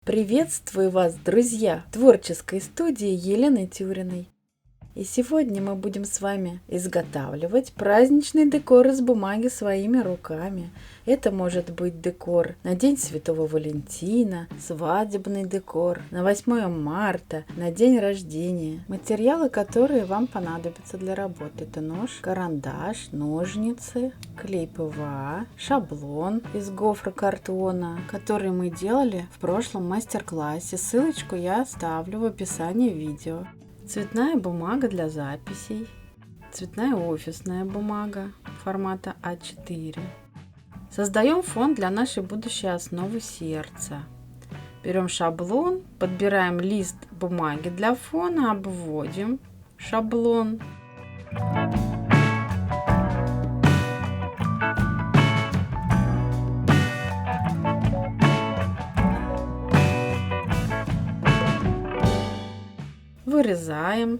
Приветствую вас, друзья, в творческой студии Елены Тюриной. И сегодня мы будем с вами изготавливать праздничный декор из бумаги своими руками. Это может быть декор на День Святого Валентина, свадебный декор, на 8 марта, на день рождения. Материалы, которые вам понадобятся для работы. Это нож, карандаш, ножницы, клей ПВА, шаблон из гофрокартона, который мы делали в прошлом мастер-классе. Ссылочку я оставлю в описании видео. Цветная бумага для записей, цветная офисная бумага формата А4. Создаем фон для нашей будущей основы сердца. Берем шаблон, подбираем лист бумаги для фона, обводим шаблон. Вырезаем.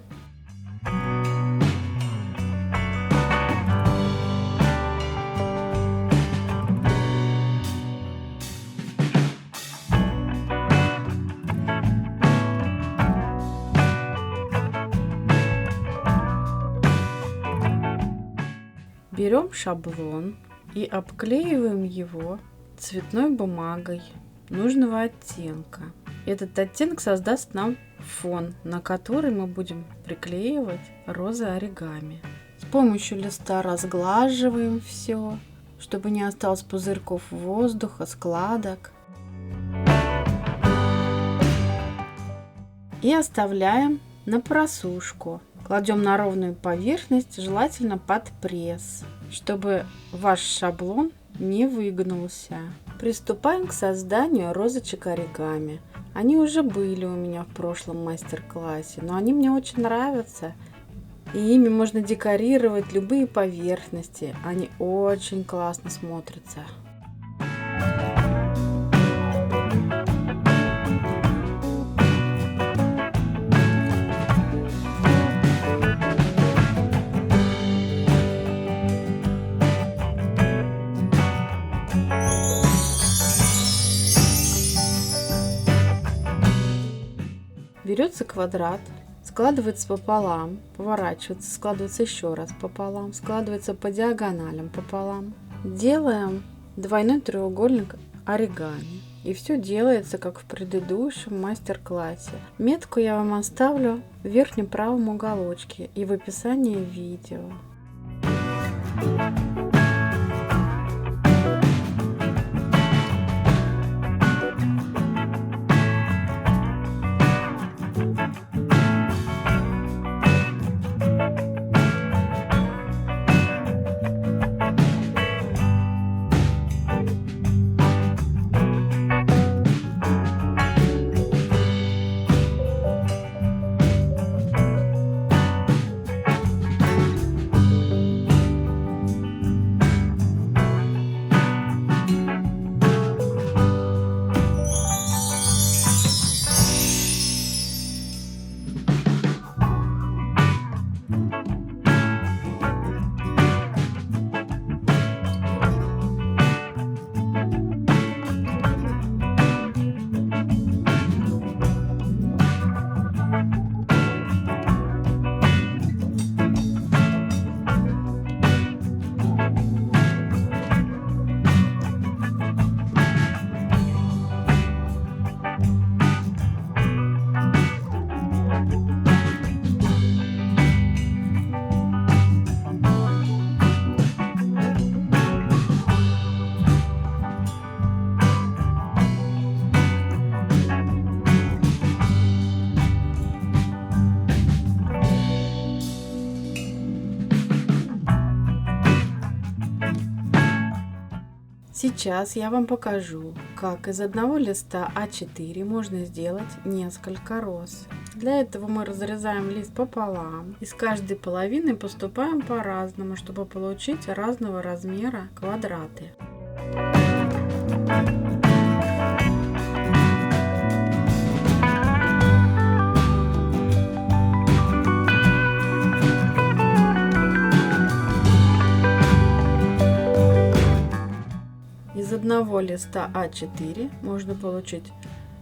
Берем шаблон и обклеиваем его цветной бумагой нужного оттенка. Этот оттенок создаст нам фон, на который мы будем приклеивать розы оригами. С помощью листа разглаживаем все, чтобы не осталось пузырьков воздуха, складок. И оставляем на просушку. Кладем на ровную поверхность, желательно под пресс, чтобы ваш шаблон не выгнулся. Приступаем к созданию розочек оригами. Они уже были у меня в прошлом мастер-классе, но они мне очень нравятся. И ими можно декорировать любые поверхности. Они очень классно смотрятся. Берется квадрат, складывается пополам, поворачивается, складывается еще раз пополам, складывается по диагоналям пополам. Делаем двойной треугольник оригами. И все делается, как в предыдущем мастер-классе. Метку я вам оставлю в верхнем правом уголочке и в описании видео. Сейчас я вам покажу, как из одного листа А4 можно сделать несколько роз. Для этого мы разрезаем лист пополам и с каждой половины поступаем по-разному, чтобы получить разного размера квадраты. Из одного листа А4 можно получить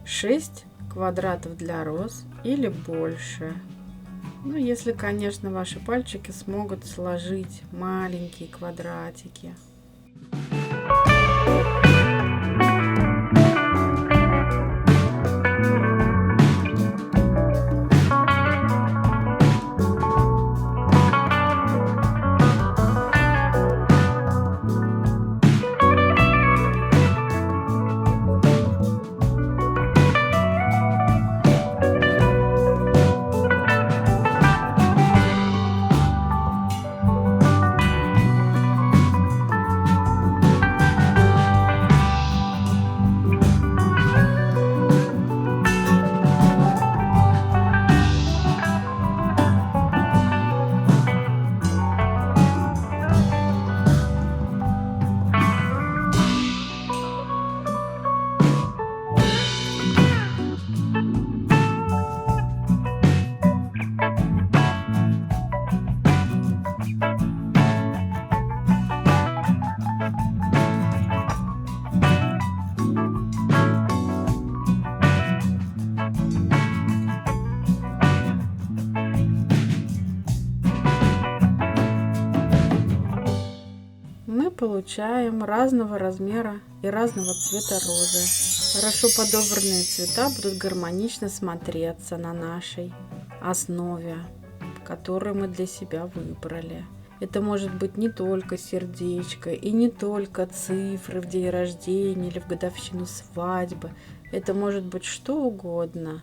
6 квадратов для роз или больше. Ну, если, конечно, ваши пальчики смогут сложить маленькие квадратики. Мы получаем разного размера и разного цвета розы. Хорошо подобранные цвета будут гармонично смотреться на нашей основе, которую мы для себя выбрали. Это может быть не только сердечко и не только цифры в день рождения или в годовщину свадьбы. Это может быть что угодно.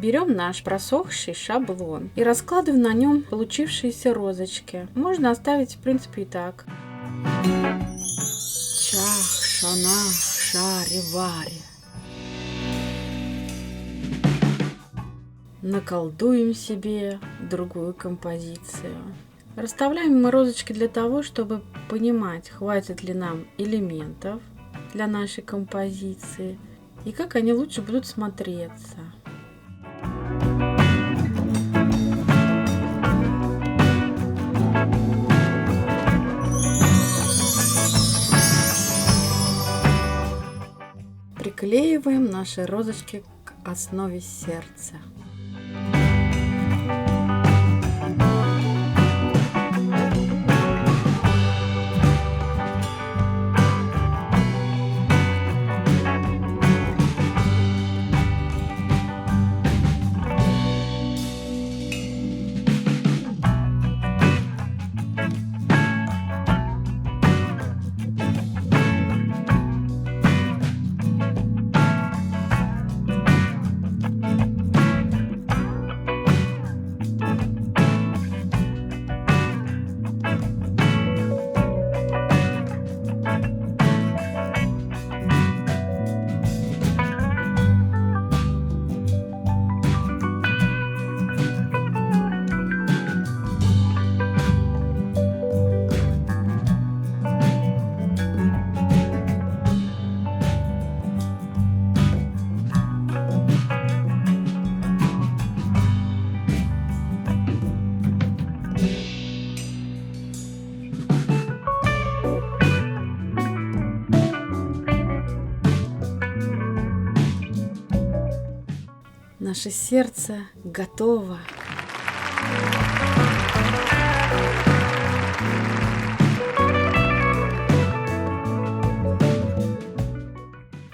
Берем наш просохший шаблон и раскладываем на нем получившиеся розочки. Можно оставить, в принципе, и так. Чах, шанах, шаре, варе. Наколдуем себе другую композицию. Расставляем мы розочки для того, чтобы понимать, хватит ли нам элементов для нашей композиции и как они лучше будут смотреться. Приклеиваем наши розочки к основе сердца. Наше сердце готово.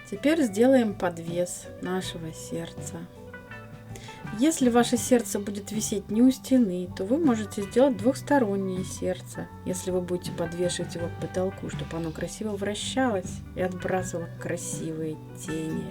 Теперь сделаем подвес нашего сердца. Если ваше сердце будет висеть не у стены, то вы можете сделать двухстороннее сердце, если вы будете подвешивать его к потолку, чтобы оно красиво вращалось и отбрасывало красивые тени.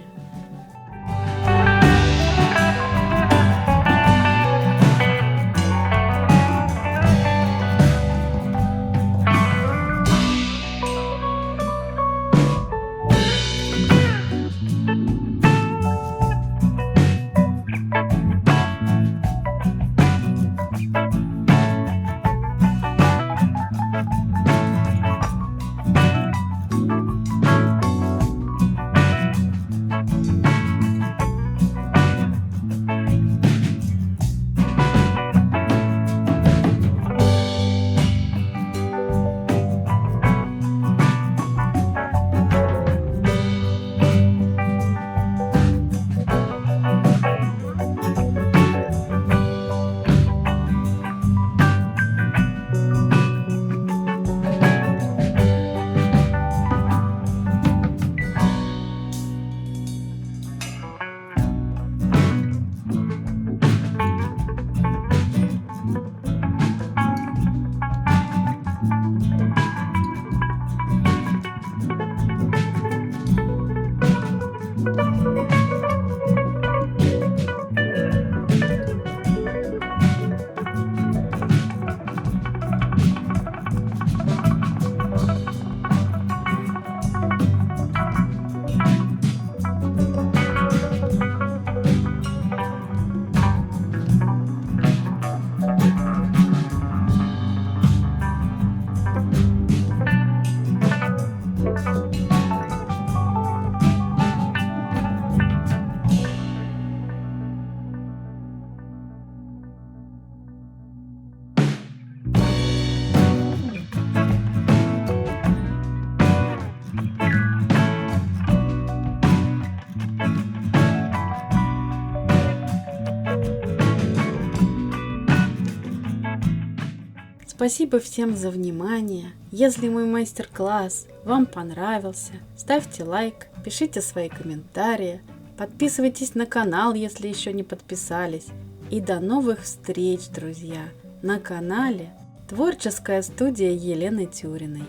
Спасибо всем за внимание. Если мой мастер-класс вам понравился, ставьте лайк, пишите свои комментарии, подписывайтесь на канал, если еще не подписались. И до новых встреч, друзья, на канале Творческая студия Елены Тюриной.